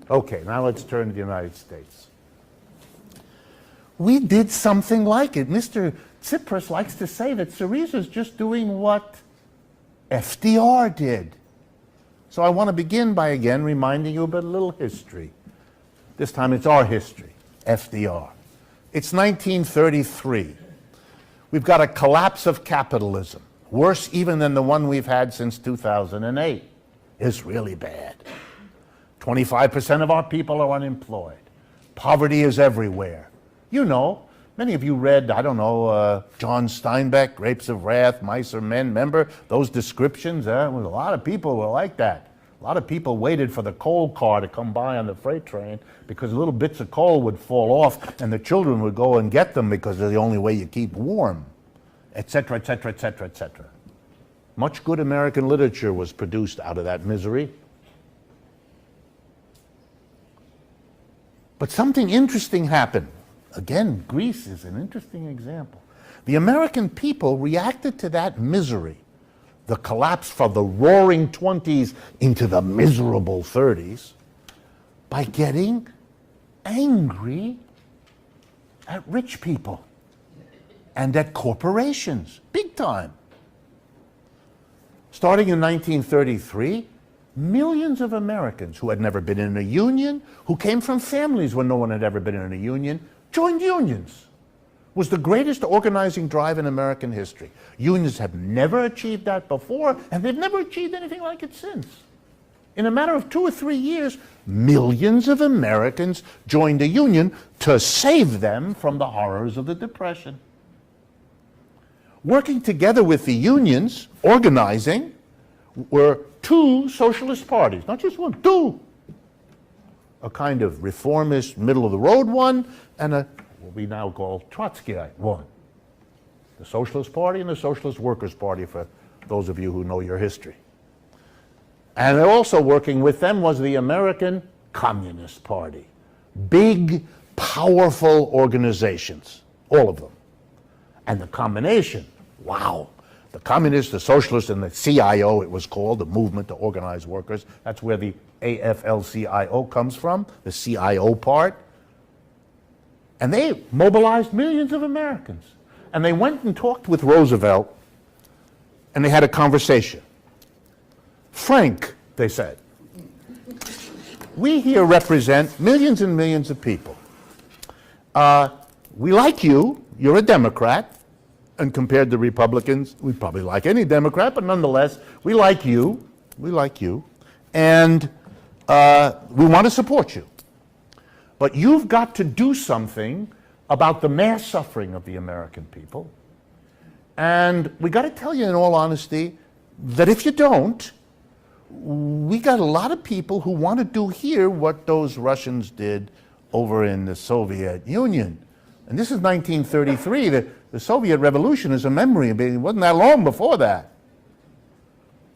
Okay, now let's turn to the United States. We did something like it. Mr. Tsipras likes to say that Syriza's just doing what FDR did. So I want to begin by again reminding you about a little history. This time it's our history, FDR. It's 1933. We've got a collapse of capitalism, worse even than the one we've had since 2008. It's really bad. 25% of our people are unemployed. Poverty is everywhere. You know, many of you read, I don't know, John Steinbeck, Grapes of Wrath, Mice or Men. Remember those descriptions? A lot of people were like that. A lot of people waited for the coal car to come by on the freight train because little bits of coal would fall off and the children would go and get them because they're the only way you keep warm, etc., etc., etc., etc. Much good American literature was produced out of that misery. But something interesting happened. Again, Greece is an interesting example. The American people reacted to that misery, the collapse from the roaring 20s into the miserable 30s, by getting angry at rich people and at corporations, big time. Starting in 1933, millions of Americans who had never been in a union, who came from families where no one had ever been in a union, joined unions. It was the greatest organizing drive in American history. Unions have never achieved that before, and they've never achieved anything like it since. In a matter of 2 or 3 years, millions of Americans joined a union to save them from the horrors of the Depression. Working together with the unions, organizing, were 2 socialist parties, not just one, 2. A kind of reformist, middle-of-the-road one, and what we now call Trotskyite one. The Socialist Party and the Socialist Workers' Party, for those of you who know your history. And also working with them was the American Communist Party. Big, powerful organizations, all of them. And the combination, wow. The communists, the socialists, and the CIO, it was called, the Movement to Organize Workers. That's where the AFL-CIO comes from, the CIO part. And they mobilized millions of Americans. And they went and talked with Roosevelt, and they had a conversation. Frank, they said, we here represent millions and millions of people. We like you, you're a Democrat, and compared to Republicans, we probably like any Democrat, but nonetheless, we like you, and we want to support you. But you've got to do something about the mass suffering of the American people. And we got to tell you in all honesty that if you don't, we got a lot of people who want to do here what those Russians did over in the Soviet Union. And this is 1933. The Soviet Revolution is a memory. It wasn't that long before that.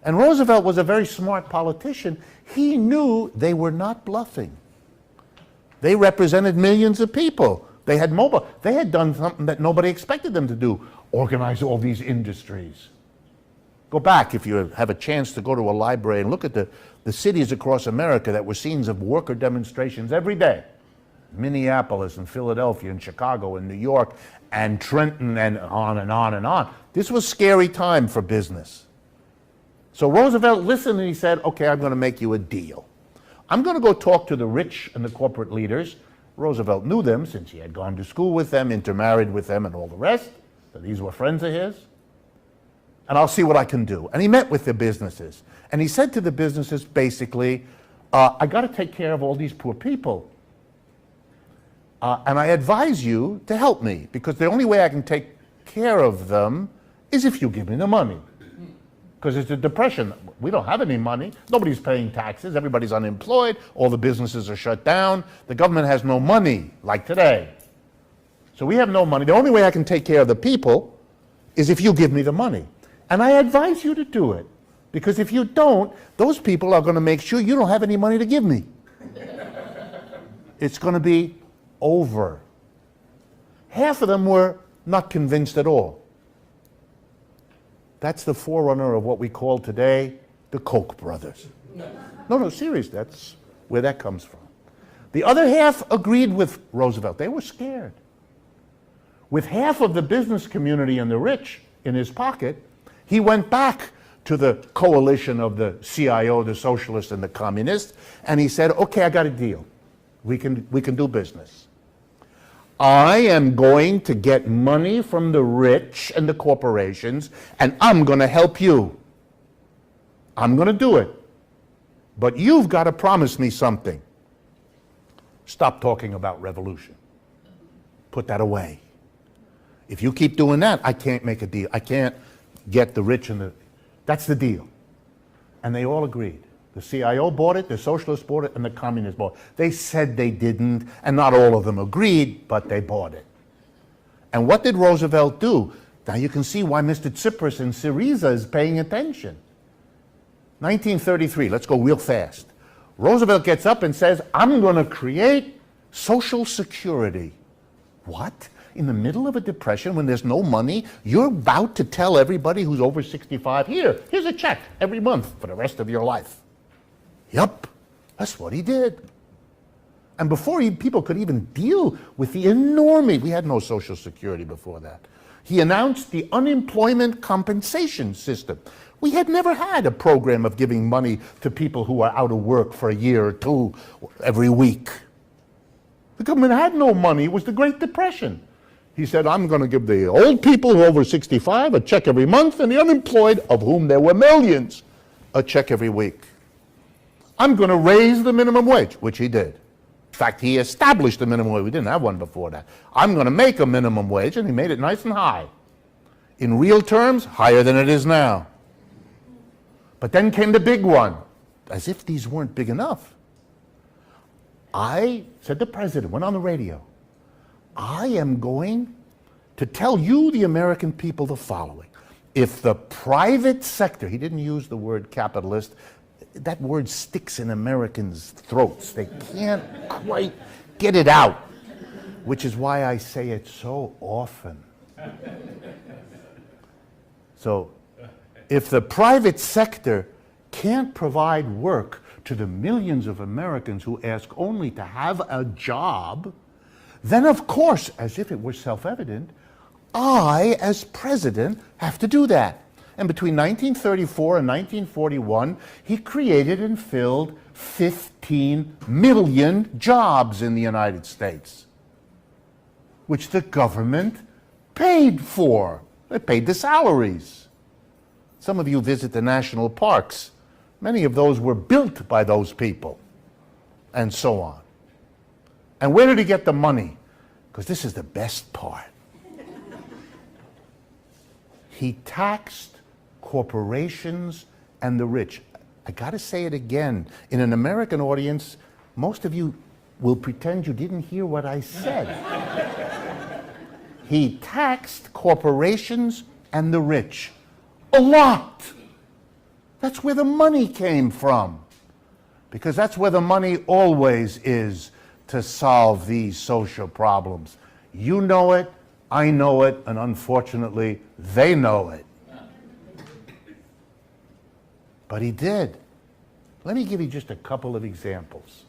And Roosevelt was a very smart politician. He knew they were not bluffing. They represented millions of people. They had done something that nobody expected them to do, organize all these industries. Go back, if you have a chance to go to a library and look at the cities across America that were scenes of worker demonstrations every day. Minneapolis and Philadelphia and Chicago and New York and Trenton and on and on and on. This was a scary time for business. So Roosevelt listened and he said, okay, I'm going to make you a deal. I'm going to go talk to the rich and the corporate leaders. Roosevelt knew them since he had gone to school with them, intermarried with them and all the rest. So these were friends of his. And I'll see what I can do. And he met with the businesses. And he said to the businesses, basically, I got to take care of all these poor people. And I advise you to help me, because the only way I can take care of them is if you give me the money. Because it's a depression. We don't have any money. Nobody's paying taxes. Everybody's unemployed. All the businesses are shut down. The government has no money, like today. So we have no money. The only way I can take care of the people is if you give me the money. And I advise you to do it. Because if you don't, those people are going to make sure you don't have any money to give me. It's going to be over. Half of them were not convinced at all. That's the forerunner of what we call today the Koch brothers. No, serious, that's where that comes from. The other half agreed with Roosevelt. They were scared. With half of the business community and the rich in his pocket, he went back to the coalition of the CIO, the socialists, and the communists, and he said, okay, I got a deal. We can do business. I am going to get money from the rich and the corporations, and I'm going to help you. I'm going to do it. But you've got to promise me something. Stop talking about revolution. Put that away. If you keep doing that, I can't make a deal. I can't get the rich and the... That's the deal. And they all agreed. The CIO bought it, the socialists bought it, and the communists bought it. They said they didn't, and not all of them agreed, but they bought it. And what did Roosevelt do? Now you can see why Mr. Tsipras in Syriza is paying attention. 1933, let's go real fast. Roosevelt gets up and says, I'm going to create Social Security. What? In the middle of a depression when there's no money, you're about to tell everybody who's over 65, here's a check every month for the rest of your life. Yup, that's what he did. And before people could even deal with the enormity, we had no Social Security before that, he announced the unemployment compensation system. We had never had a program of giving money to people who are out of work for a year or two every week. The government had no money. It was the Great Depression. He said, I'm going to give the old people who are over 65 a check every month, and the unemployed, of whom there were millions, a check every week. I'm going to raise the minimum wage, which he did. In fact, he established the minimum wage. We didn't have one before that. I'm going to make a minimum wage, and he made it nice and high. In real terms, higher than it is now. But then came the big one, as if these weren't big enough. I, said the president, went on the radio, I am going to tell you, the American people, the following. If the private sector, he didn't use the word capitalist, that word sticks in Americans' throats. They can't quite get it out, which is why I say it so often. So, if the private sector can't provide work to the millions of Americans who ask only to have a job, then of course, as if it were self-evident, I, as president, have to do that. And between 1934 and 1941, he created and filled 15 million jobs in the United States, which the government paid for. They paid the salaries. Some of you visit the national parks. Many of those were built by those people, and so on. And where did he get the money? Because this is the best part. He taxed corporations and the rich. I got to say it again. In an American audience, most of you will pretend you didn't hear what I said. He taxed corporations and the rich. A lot. That's where the money came from. Because that's where the money always is to solve these social problems. You know it, I know it, and unfortunately, they know it. But he did. Let me give you just a couple of examples.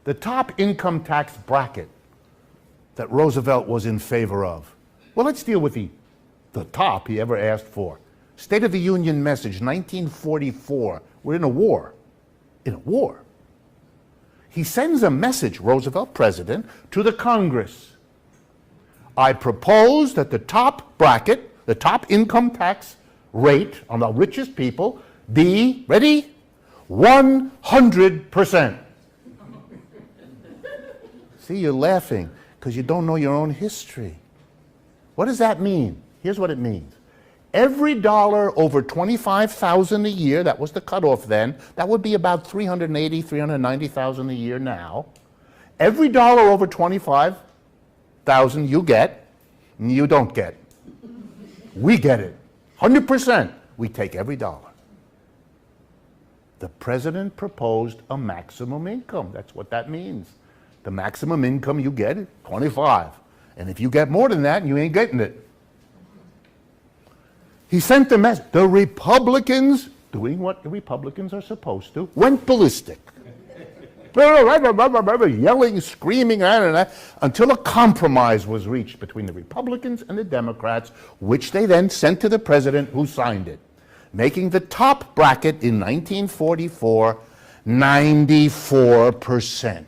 The top income tax bracket that Roosevelt was in favor of. Well, let's deal with the top he ever asked for. State of the Union message, 1944. We're in a war. In a war. He sends a message, Roosevelt, president, to the Congress. I propose that the top bracket, the top income tax rate on the richest people be, ready? 100%. See, you're laughing because you don't know your own history. What does that mean? Here's what it means. Every dollar over $25,000 a year, that was the cutoff then, that would be about $380,000, $390,000 a year now. Every dollar over $25,000 you get, you don't get. We get it. 100%. We take every dollar. The president proposed a maximum income. That's what that means. The maximum income you get is 25. And if you get more than that, you ain't getting it. He sent the message. The Republicans, doing what the Republicans are supposed to, went ballistic. yelling, screaming, until a compromise was reached between the Republicans and the Democrats, which they then sent to the president, who signed it, making the top bracket in 1944 94%.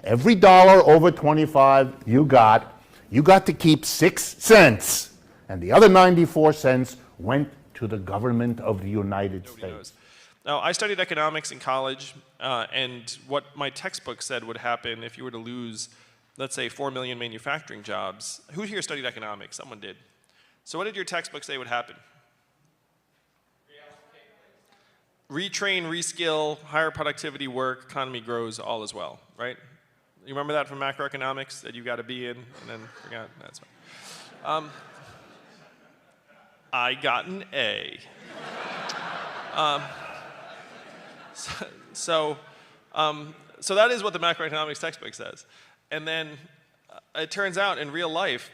Every dollar over 25 you got to keep 6 cents, and the other 94 cents went to the government of the United States. Now, I studied economics in college, and what my textbook said would happen if you were to lose, let's say, 4 million manufacturing jobs. Who here studied economics? Someone did. So what did your textbook say would happen? Retrain, reskill, higher productivity work, economy grows, all is well, right? You remember that from macroeconomics, that you got to be in, and then forgot? That's fine. I got an A. So that is what the macroeconomics textbook says. And then it turns out in real life,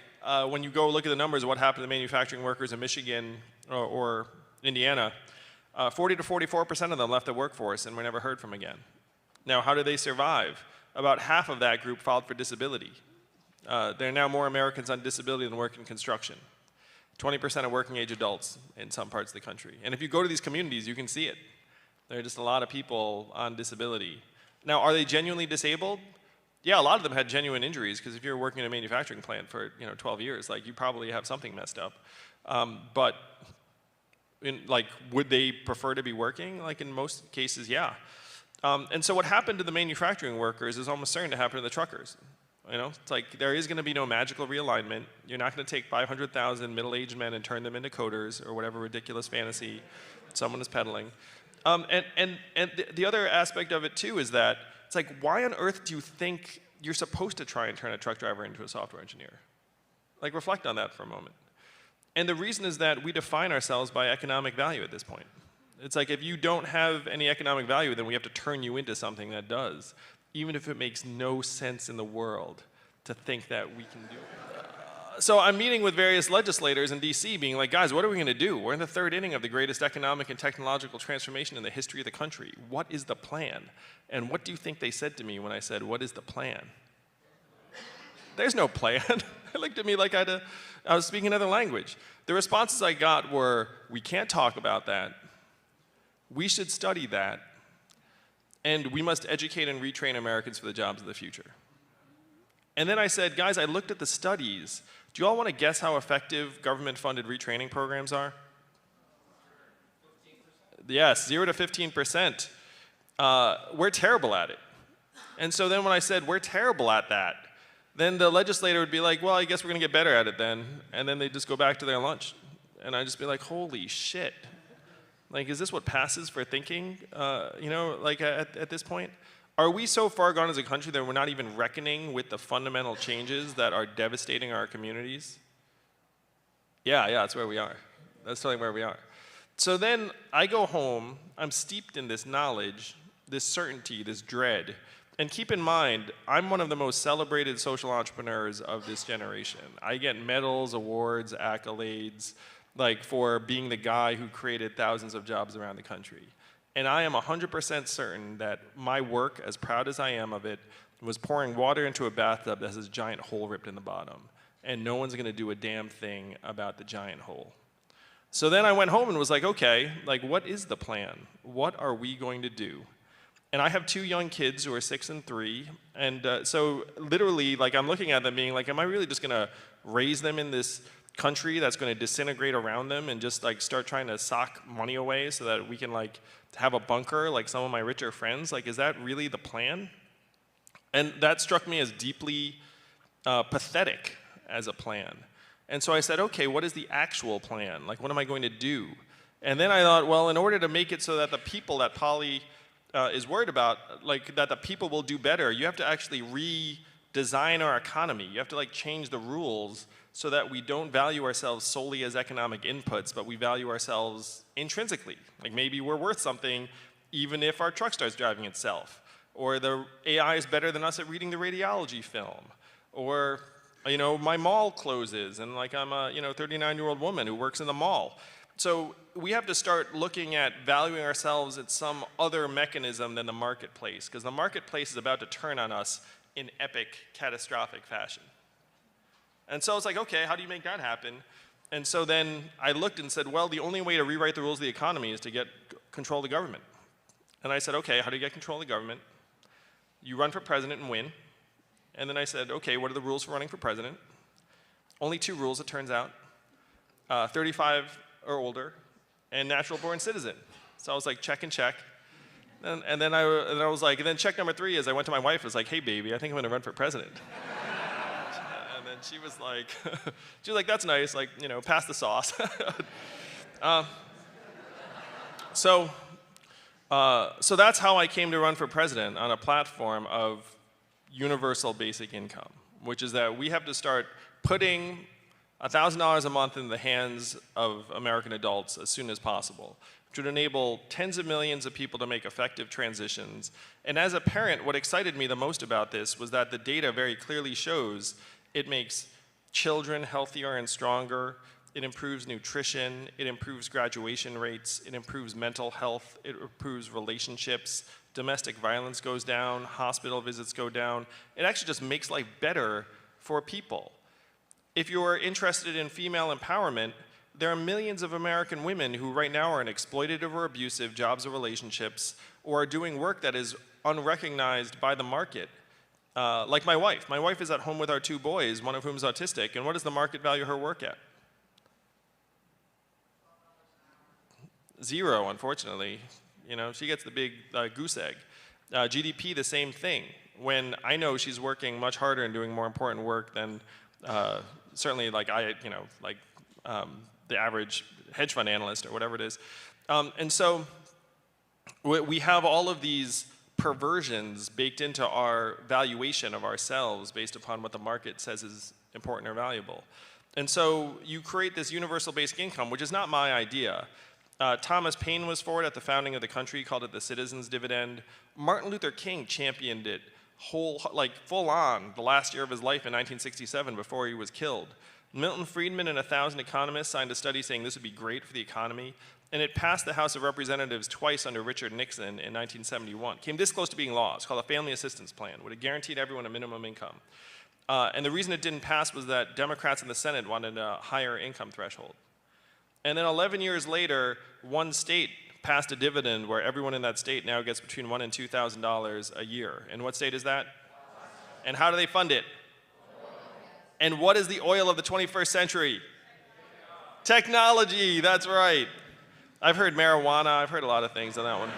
when you go look at the numbers of what happened to manufacturing workers in Michigan or Indiana, 40 to 44% of them left the workforce and were never heard from again. Now, how did they survive? About half of that group filed for disability. There are now more Americans on disability than work in construction. 20% of working age adults in some parts of the country. And if you go to these communities, you can see it. There are just a lot of people on disability. Now, are they genuinely disabled? Yeah, a lot of them had genuine injuries, because if you're working in a manufacturing plant for 12 years, like, you probably have something messed up. But would they prefer to be working? Like, in most cases, yeah. And so what happened to the manufacturing workers is almost certain to happen to the truckers. It's like there is going to be no magical realignment. You're not going to take 500,000 middle-aged men and turn them into coders or whatever ridiculous fantasy someone is peddling. And the other aspect of it too is that it's like, why on earth do you think you're supposed to try and turn a truck driver into a software engineer? Like, reflect on that for a moment. And the reason is that we define ourselves by economic value at this point. It's like, if you don't have any economic value, then we have to turn you into something that does, even if it makes no sense in the world to think that we can do it. So I'm meeting with various legislators in DC being like, guys, what are we going to do? We're in the third inning of the greatest economic and technological transformation in the history of the country. What is the plan? And what do you think they said to me when I said, what is the plan? There's no plan. They looked at me like I was speaking another language. The responses I got were, we can't talk about that. We should study that. And we must educate and retrain Americans for the jobs of the future. And then I said, guys, I looked at the studies. Do you all want to guess how effective government-funded retraining programs are? 15%? Yes, 0 to 15%. We're terrible at it. And so then when I said, we're terrible at that, then the legislator would be like, well, I guess we're going to get better at it then. And then they'd just go back to their lunch. And I'd just be like, holy shit. Like, is this what passes for thinking, at this point? Are we so far gone as a country that we're not even reckoning with the fundamental changes that are devastating our communities? Yeah, that's where we are. That's totally where we are. So then I go home, I'm steeped in this knowledge, this certainty, this dread. And keep in mind, I'm one of the most celebrated social entrepreneurs of this generation. I get medals, awards, accolades, like, for being the guy who created thousands of jobs around the country. And I am 100% certain that my work, as proud as I am of it, was pouring water into a bathtub that has a giant hole ripped in the bottom. And no one's going to do a damn thing about the giant hole. So then I went home and was like, okay, like, what is the plan? What are we going to do? And I have 2 young kids who are 6 and 3. And so literally, like, I'm looking at them being like, am I really just going to raise them in this country that's going to disintegrate around them and just, like, start trying to sock money away so that we can, like, have a bunker like some of my richer friends? Like, is that really the plan? And that struck me as deeply pathetic as a plan. And so I said, okay, what is the actual plan? Like, what am I going to do? And then I thought, well, in order to make it so that the people that Polly is worried about, like, that the people will do better, you have to actually redesign our economy. You have to, like, change the rules so that we don't value ourselves solely as economic inputs, but we value ourselves intrinsically. Like, maybe we're worth something even if our truck starts driving itself, or the AI is better than us at reading the radiology film, or, my mall closes and, like, I'm a 39-year-old woman who works in the mall. So we have to start looking at valuing ourselves at some other mechanism than the marketplace, because the marketplace is about to turn on us in epic, catastrophic fashion. And so it's like, okay, how do you make that happen? And so then I looked and said, well, the only way to rewrite the rules of the economy is to get control of the government. And I said, okay, how do you get control of the government? You run for president and win. And then I said, okay, what are the rules for running for president? Only 2 rules, it turns out. 35 or older, and natural born citizen. So I was like, check and check. And then I was like, and then check number 3 is I went to my wife and was like, hey baby, I think I'm gonna run for president. And then she was like, that's nice, like, you know, pass the sauce. So that's how I came to run for president, on a platform of universal basic income, which is that we have to start putting $1,000 a month in the hands of American adults as soon as possible, which would enable tens of millions of people to make effective transitions. And as a parent, what excited me the most about this was that the data very clearly shows it makes children healthier and stronger, it improves nutrition, it improves graduation rates, it improves mental health, it improves relationships, domestic violence goes down, hospital visits go down. It actually just makes life better for people. If you're interested in female empowerment, there are millions of American women who right now are in exploitative or abusive jobs or relationships, or are doing work that is unrecognized by the market. Like my wife. My wife is at home with our 2 boys, one of whom is autistic, and what does the market value her work at? 0, unfortunately. You know, she gets the big goose egg. GDP, the same thing. When I know she's working much harder and doing more important work than certainly like the average hedge fund analyst or whatever it is. And so we have all of these perversions baked into our valuation of ourselves based upon what the market says is important or valuable. And so you create this universal basic income, which is not my idea. Thomas Paine was for it at the founding of the country, called it the citizen's dividend. Martin Luther King championed it full on the last year of his life in 1967 before he was killed. Milton Friedman and 1,000 economists signed a study saying this would be great for the economy, and it passed the House of Representatives twice under Richard Nixon in 1971. Came this close to being law. It's called a Family Assistance Plan. Would have guaranteed everyone a minimum income. And the reason it didn't pass was that Democrats in the Senate wanted a higher income threshold. And then 11 years later, one state passed a dividend where everyone in that state now gets between $1,000 and $2,000 a year. And what state is that? And how do they fund it? And what is the oil of the 21st century? Technology, that's right. I've heard marijuana, I've heard a lot of things on that one.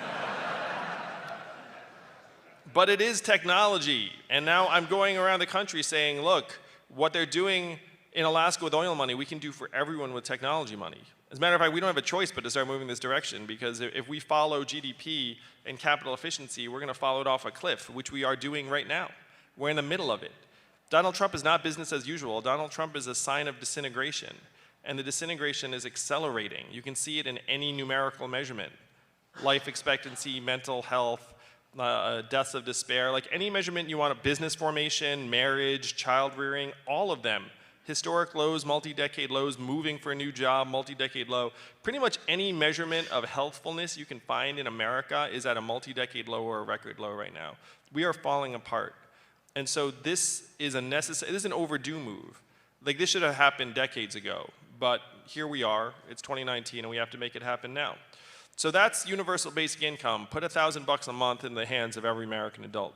But it is technology. And now I'm going around the country saying, look, what they're doing in Alaska with oil money, we can do for everyone with technology money. As a matter of fact, we don't have a choice but to start moving this direction, because if we follow GDP and capital efficiency, we're going to follow it off a cliff, which we are doing right now. We're in the middle of it. Donald Trump is not business as usual. Donald Trump is a sign of disintegration, and the disintegration is accelerating. You can see it in any numerical measurement. Life expectancy, mental health, deaths of despair, like any measurement you want, business formation, marriage, child rearing, all of them. Historic lows, multi-decade lows, moving for a new job, multi-decade low. Pretty much any measurement of healthfulness you can find in America is at a multi-decade low or a record low right now. We are falling apart. And so this is this is an overdue move. Like, this should have happened decades ago, but here we are, it's 2019, and we have to make it happen now. So that's universal basic income. Put $1,000 a month in the hands of every American adult.